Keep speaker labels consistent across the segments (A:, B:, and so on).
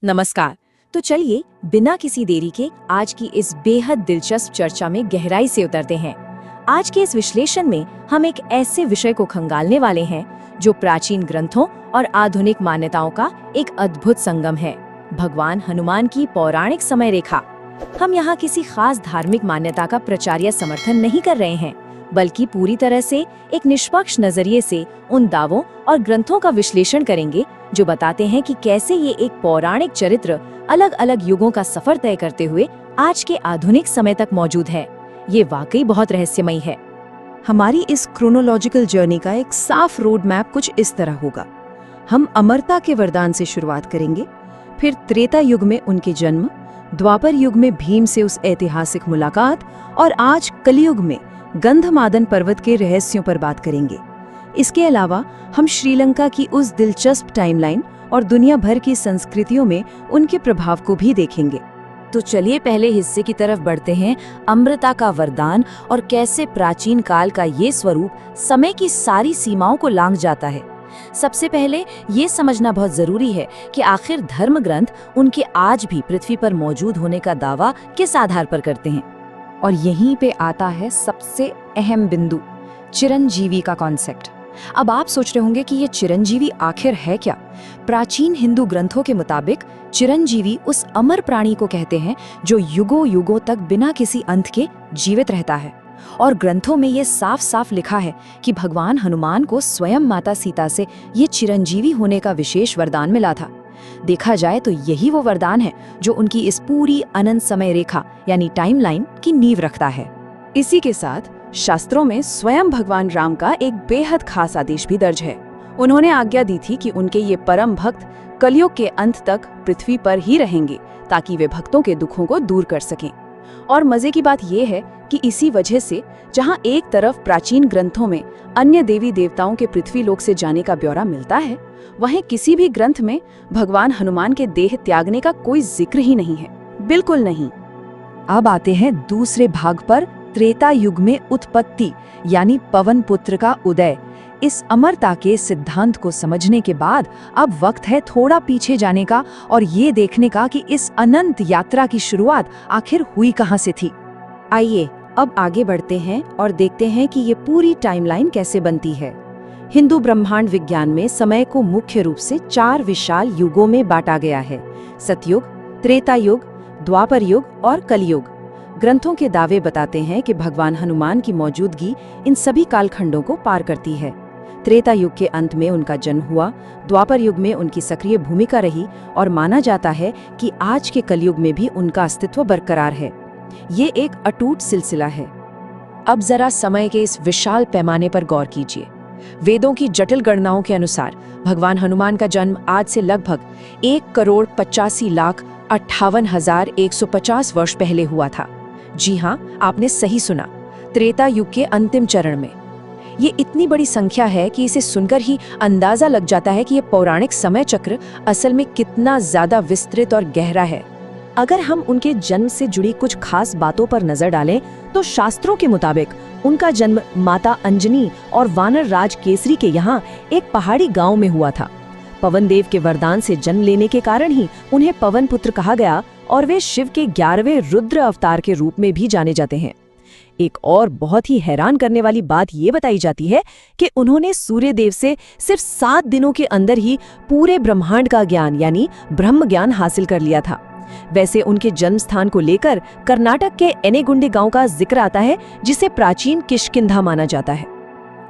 A: नमस्कार। तो चलिए बिना किसी देरी के आज की इस बेहद दिलचस्प चर्चा में गहराई से उतरते हैं। आज के इस विश्लेषण में हम एक ऐसे विषय को खंगालने वाले हैं जो प्राचीन ग्रंथों और आधुनिक मान्यताओं का एक अद्भुत संगम है, भगवान हनुमान की पौराणिक समय रेखा। हम यहाँ किसी खास धार्मिक मान्यता का प्रचार या समर्थन नहीं कर रहे हैं, बल्कि पूरी तरह से एक निष्पक्ष नजरिए से उन दावों और ग्रंथों का विश्लेषण करेंगे जो बताते हैं कि कैसे ये एक पौराणिक चरित्र अलग अलग युगों का सफर तय करते हुए आज के आधुनिक समय तक मौजूद है। ये वाकई बहुत रहस्यमयी है।
B: हमारी इस क्रोनोलॉजिकल जर्नी का एक साफ रोड मैप कुछ इस तरह होगा। हम अमरता के वरदान से शुरुआत करेंगे, फिर त्रेता युग में उनके जन्म, द्वापर युग में भीम से उस ऐतिहासिक मुलाकात और आज कलयुग में गंधमादन पर्वत के रहस्यों पर बात करेंगे। इसके अलावा हम श्रीलंका की उस दिलचस्प टाइमलाइन और दुनिया भर की संस्कृतियों में उनके प्रभाव को भी देखेंगे।
A: तो चलिए पहले हिस्से की तरफ बढ़ते हैं, अमृता का वरदान और कैसे प्राचीन काल का ये स्वरूप समय की सारी सीमाओं को लांघ जाता है। सबसे पहले ये समझना बहुत जरूरी है कि आखिर धर्म ग्रंथ उनके आज भी पृथ्वी पर मौजूद होने का दावा किस आधार पर करते हैं।
B: और यहीं पे आता है सबसे अहम बिंदु, चिरंजीवी का कॉन्सेप्ट। अब आप सोच रहे होंगे कि ये चिरंजीवी आखिर है क्या? प्राचीन हिंदू ग्रंथों के मुताबिक चिरंजीवी उस अमर प्राणी को कहते हैं जो युगों युगों तक बिना किसी अंत के जीवित रहता है। और ग्रंथों में ये साफ साफ लिखा है कि भगवान हनुमान को स्वयं माता सीता से ये चिरंजीवी होने का विशेष वरदान मिला था। देखा जाए तो यही वो वरदान है जो उनकी इस पूरी अनंत समय रेखा यानी टाइमलाइन की नींव रखता है। इसी के साथ शास्त्रों में स्वयं भगवान राम का एक बेहद खास आदेश भी दर्ज है। उन्होंने आज्ञा दी थी कि उनके ये परम भक्त कलयुग के अंत तक पृथ्वी पर ही रहेंगे ताकि वे भक्तों के दुखों को दूर कर सकें। और मजे की बात यह है कि इसी वजह से जहां एक तरफ प्राचीन ग्रंथों में अन्य देवी देवताओं के पृथ्वी लोक से जाने का ब्यौरा मिलता है, वहीं किसी भी ग्रंथ में भगवान हनुमान के देह त्यागने का कोई जिक्र ही नहीं है, बिल्कुल नहीं। अब आते हैं दूसरे भाग पर, त्रेता युग में उत्पत्ति यानी पवन पुत्र का उदय। इस अमरता के सिद्धांत को समझने के बाद अब वक्त है थोड़ा पीछे जाने का और ये देखने का कि इस अनंत यात्रा की शुरुआत आखिर हुई कहां से थी।
A: आइए अब आगे बढ़ते हैं और देखते हैं कि ये पूरी टाइमलाइन कैसे बनती है। हिंदू ब्रह्मांड विज्ञान में समय को मुख्य रूप से 4 विशाल युगों में बांटा गया है: सतयुग, त्रेता युग, द्वापर युग और कलयुग। ग्रंथों के दावे बताते हैं कि भगवान हनुमान की मौजूदगी इन सभी कालखंडों को पार करती है। त्रेता युग के अंत में उनका जन्म हुआ, द्वापर युग में उनकी सक्रिय भूमिका रही और माना जाता है कि आज के कलयुग में भी उनका अस्तित्व बरकरार है। ये एक अटूट सिलसिला है। अब जरा समय के इस विशाल पैमाने पर गौर कीजिए। वेदों की जटिल गणनाओं के अनुसार भगवान हनुमान का जन्म आज से लगभग 1,85,58,150 वर्ष पहले हुआ था। जी हाँ, आपने सही सुना, त्रेता युग के अंतिम चरण में। ये इतनी बड़ी संख्या है कि इसे सुनकर ही अंदाजा लग जाता है कि ये पौराणिक समय चक्र असल में कितना ज्यादा विस्तृत और गहरा है। अगर हम उनके जन्म से जुड़ी कुछ खास बातों पर नजर डालें तो शास्त्रों के मुताबिक उनका जन्म माता अंजनी और वानर राज केसरी के यहाँ एक पहाड़ी गांव में हुआ था। पवन देव के वरदान से जन्म लेने के कारण ही उन्हें पवन पुत्र कहा गया और वे शिव के 11वें रुद्र अवतार के रूप में भी जाने जाते हैं। एक और बहुत ही हैरान करने वाली बात ये बताई जाती है कि उन्होंने सूर्य देव से सिर्फ 7 दिनों के अंदर ही पूरे ब्रह्मांड का ज्ञान यानी ब्रह्म ज्ञान हासिल कर लिया था। वैसे उनके जन्म स्थान को लेकर कर्नाटक के एनेगुंडी गांव का जिक्र आता है, जिसे प्राचीन किष्किंधा माना जाता है।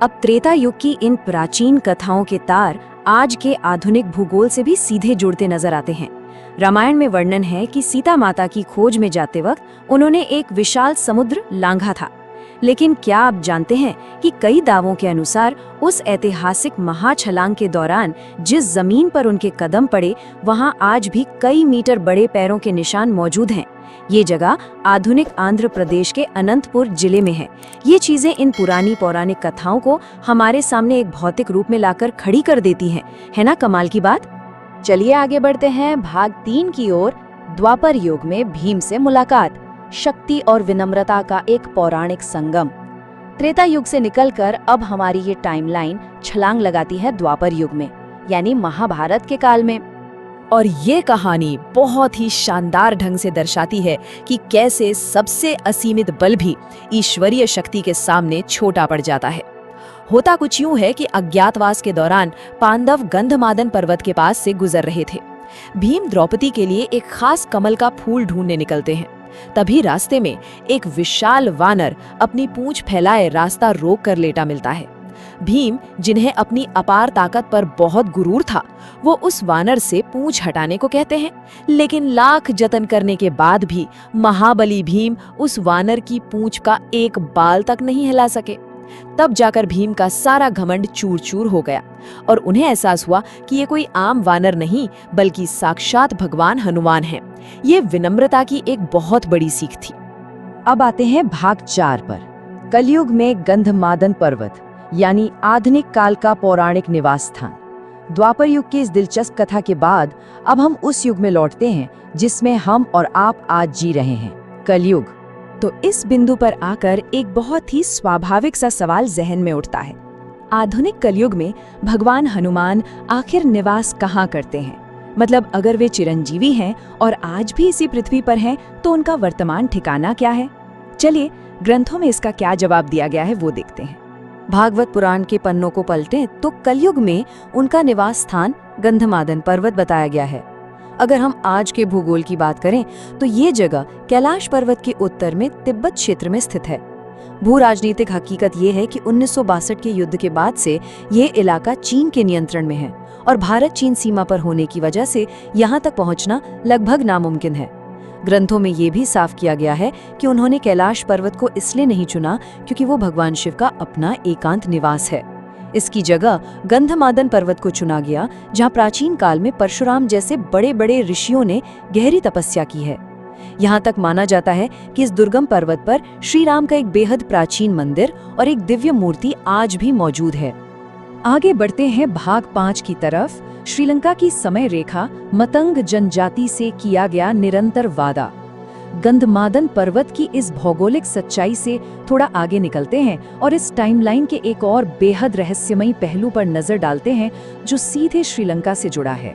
A: अब त्रेता युग की इन प्राचीन कथाओं के तार आज के आधुनिक भूगोल से भी सीधे जुड़ते नजर आते हैं। रामायण में वर्णन है कि सीता माता की खोज में जाते वक्त उन्होंने एक विशाल समुद्र लांघा था। लेकिन क्या आप जानते हैं कि कई दावों के अनुसार उस ऐतिहासिक महाछलांग के दौरान जिस जमीन पर उनके कदम पड़े वहां आज भी कई मीटर बड़े पैरों के निशान मौजूद हैं। ये जगह आधुनिक आंध्र प्रदेश के अनंतपुर जिले में है। ये चीजें इन पुरानी पौराणिक कथाओं को हमारे सामने एक भौतिक रूप में लाकर खड़ी कर देती हैं। है ना कमाल की बात? चलिए आगे बढ़ते हैं भाग 3 की ओर। द्वापर युग में भीम से मुलाकात, शक्ति और विनम्रता का एक पौराणिक संगम। त्रेता युग से निकलकर अब हमारी ये टाइमलाइन छलांग लगाती है द्वापर युग में, यानी महाभारत के काल में।
C: और ये कहानी बहुत ही शानदार ढंग से दर्शाती है कि कैसे सबसे असीमित बल भी ईश्वरीय शक्ति के सामने छोटा पड़ जाता है। होता कुछ यूं है कि अज्ञातवास के दौरान पांडव गंधमादन पर्वत के पास से गुजर रहे थे। भीम द्रौपदी के लिए एक खास कमल का फूल ढूंढने निकलते हैं। तभी रास्ते में एक विशाल वानर अपनी पूंछ फैलाए रास्ता रोक कर लेटा मिलता है। भीम, जिन्हें अपनी अपार ताकत पर बहुत गुरूर था, वो उस वानर से पूंछ हटाने को कहते हैं, लेकिन लाख जतन करने के बाद भी महाबली भीम उस वानर की पूंछ का एक बाल तक नहीं हिला सके। तब जाकर भीम का सारा घमंड चूर चूर हो गया और उन्हें एहसास हुआ कि ये कोई आम वानर नहीं बल्कि साक्षात भगवान हनुमान हैं। ये विनम्रता की एक बहुत बड़ी सीख थी।
A: अब आते हैं भाग 4 पर। कलयुग में गंधमादन पर्वत यानी आधुनिक काल का पौराणिक निवास स्थान। द्वापर युग की इस दिलचस्प कथा के बाद अब हम उस युग में लौटते हैं जिसमें हम और आप आज जी रहे हैं, कलयुग।
B: तो इस बिंदु पर आकर एक बहुत ही स्वाभाविक सा सवाल जहन में उठता है। आधुनिक कलयुग में भगवान हनुमान आखिर निवास कहाँ करते हैं? मतलब अगर वे चिरंजीवी हैं और आज भी इसी पृथ्वी पर हैं, तो उनका वर्तमान ठिकाना क्या है? चलिए ग्रंथों में इसका क्या जवाब दिया गया है वो देखते हैं। भागवत पुराण के पन्नों को पलटें तो कलयुग में उनका निवास स्थान गंधमादन पर्वत बताया गया है। अगर हम आज के भूगोल की बात करें तो ये जगह कैलाश पर्वत के उत्तर में तिब्बत क्षेत्र में स्थित है। भू राजनीतिक हकीकत ये है कि 1962 के युद्ध के बाद से ये इलाका चीन के नियंत्रण में है और भारत चीन सीमा पर होने की वजह से यहाँ तक पहुँचना लगभग नामुमकिन है। ग्रंथों में ये भी साफ किया गया है कि उन्होंने कैलाश पर्वत को इसलिए नहीं चुना क्योंकि वो भगवान शिव का अपना एकांत निवास है। इसकी जगह गंधमादन पर्वत को चुना गया, जहाँ प्राचीन काल में परशुराम जैसे बड़े बड़े ऋषियों ने गहरी तपस्या की है। यहाँ तक माना जाता है कि इस दुर्गम पर्वत पर श्री राम का एक बेहद प्राचीन मंदिर और एक दिव्य मूर्ति आज भी मौजूद है।
A: आगे बढ़ते हैं भाग 5 की तरफ। श्रीलंका की समय रेखा, मतंग जनजाति से किया गया निरंतर वादा। गंधमादन पर्वत की इस भौगोलिक सच्चाई से थोड़ा आगे निकलते हैं और इस टाइमलाइन के एक और बेहद रहस्यमयी पहलू पर नजर डालते हैं जो सीधे श्रीलंका से जुड़ा है।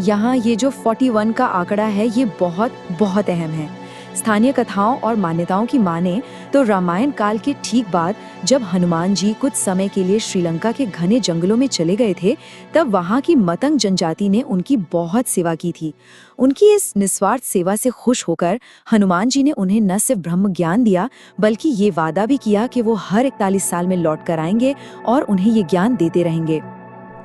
B: यहाँ ये जो 41 का आंकड़ा है ये बहुत अहम है। स्थानीय कथाओं और मान्यताओं की माने तो रामायण काल के ठीक बाद जब हनुमान जी कुछ समय के लिए श्रीलंका के घने जंगलों में चले गए थे, तब वहाँ की मतंग जनजाति ने उनकी बहुत सेवा की थी। उनकी इस निस्वार्थ सेवा से खुश होकर हनुमान जी ने उन्हें न सिर्फ ब्रह्म ज्ञान दिया बल्कि ये वादा भी किया कि वो हर 41 साल में लौट कर आएंगे और उन्हें ये ज्ञान देते रहेंगे।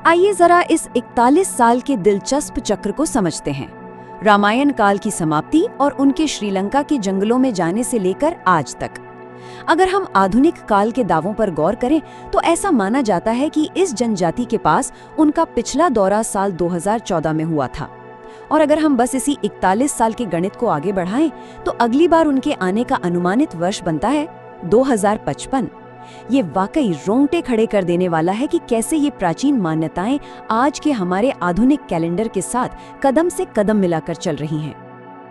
B: आइए जरा इस 41 साल के दिलचस्प चक्र को समझते हैं। रामायण काल की समाप्ति और उनके श्रीलंका के जंगलों में जाने से लेकर आज तक। अगर हम आधुनिक काल के दावों पर गौर करें तो ऐसा माना जाता है कि इस जनजाति के पास उनका पिछला दौरा साल 2014 में हुआ था। और अगर हम बस इसी 41 साल के गणित को आगे बढ़ाएं तो अगली बार उनके आने का अनुमानित वर्ष बनता है 2055। ये वाकई रोंगटे खड़े कर देने वाला है कि कैसे ये प्राचीन मान्यताएं आज के हमारे आधुनिक कैलेंडर के साथ कदम से कदम मिलाकर चल रही हैं।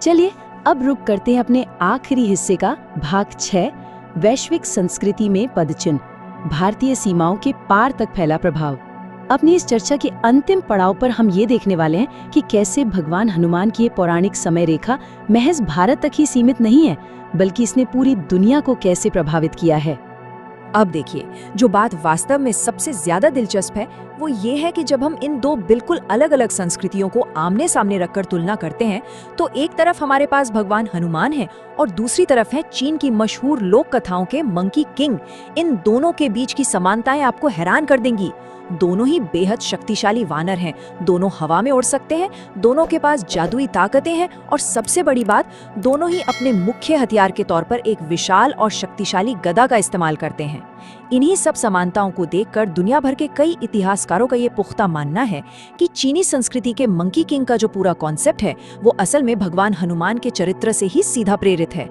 B: चलिए अब रुक करते हैं अपने आखिरी हिस्से का, भाग 6, वैश्विक संस्कृति में पदचिन्ह, भारतीय सीमाओं के पार तक फैला प्रभाव। अपनी इस चर्चा के अंतिम पड़ाव पर हम ये देखने वाले हैं कि कैसे भगवान हनुमान की ये पौराणिक समय रेखा महज भारत तक ही सीमित नहीं है, बल्कि इसने पूरी दुनिया को कैसे प्रभावित किया है।
A: अब देखिए, जो बात वास्तव में सबसे ज्यादा दिलचस्प है वो ये है कि जब हम इन दो बिल्कुल अलग अलग संस्कृतियों को आमने सामने रखकर तुलना करते हैं तो एक तरफ हमारे पास भगवान हनुमान है और दूसरी तरफ है चीन की मशहूर लोक कथाओं के मंकी किंग। इन दोनों के बीच की समानताएं आपको हैरान कर देंगी। दोनों ही बेहद शक्तिशाली वानर हैं, दोनों हवा में उड़ सकते हैं, दोनों के पास जादुई ताकतें हैं और सबसे बड़ी बात, दोनों ही अपने मुख्य हथियार के तौर पर एक विशाल और शक्तिशाली गदा का इस्तेमाल करते हैं। इन्हीं सब समानताओं को देखकर दुनिया भर के कई इतिहासकारों का ये पुख्ता मानना है कि चीनी संस्कृति के मंकी किंग का जो पूरा कॉन्सेप्ट है वो असल में भगवान हनुमान के चरित्र से ही सीधा प्रेरित है।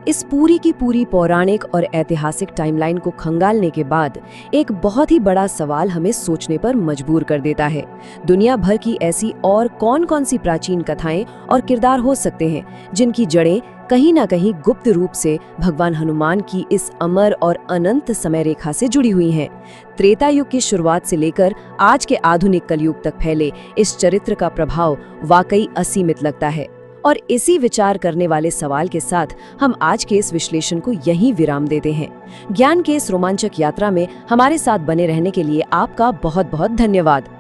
A: इस पूरी की पूरी पौराणिक और ऐतिहासिक टाइमलाइन को खंगालने के बाद एक बहुत ही बड़ा सवाल हमें सोचने पर मजबूर कर देता है। दुनिया भर की ऐसी और कौन-कौन सी प्राचीन कथाएं और किरदार हो सकते हैं जिनकी जड़ें कहीं ना कहीं गुप्त रूप से भगवान हनुमान की इस अमर और अनंत समय रेखा से जुड़ी हुई हैं। त्रेता युग की शुरुआत से लेकर आज के आधुनिक कलयुग तक फैले इस चरित्र का प्रभाव वाकई असीमित लगता है। और इसी विचार करने वाले सवाल के साथ हम आज के इस विश्लेषण को यहीं विराम देते हैं। ज्ञान के इस रोमांचक यात्रा में हमारे साथ बने रहने के लिए आपका बहुत बहुत धन्यवाद।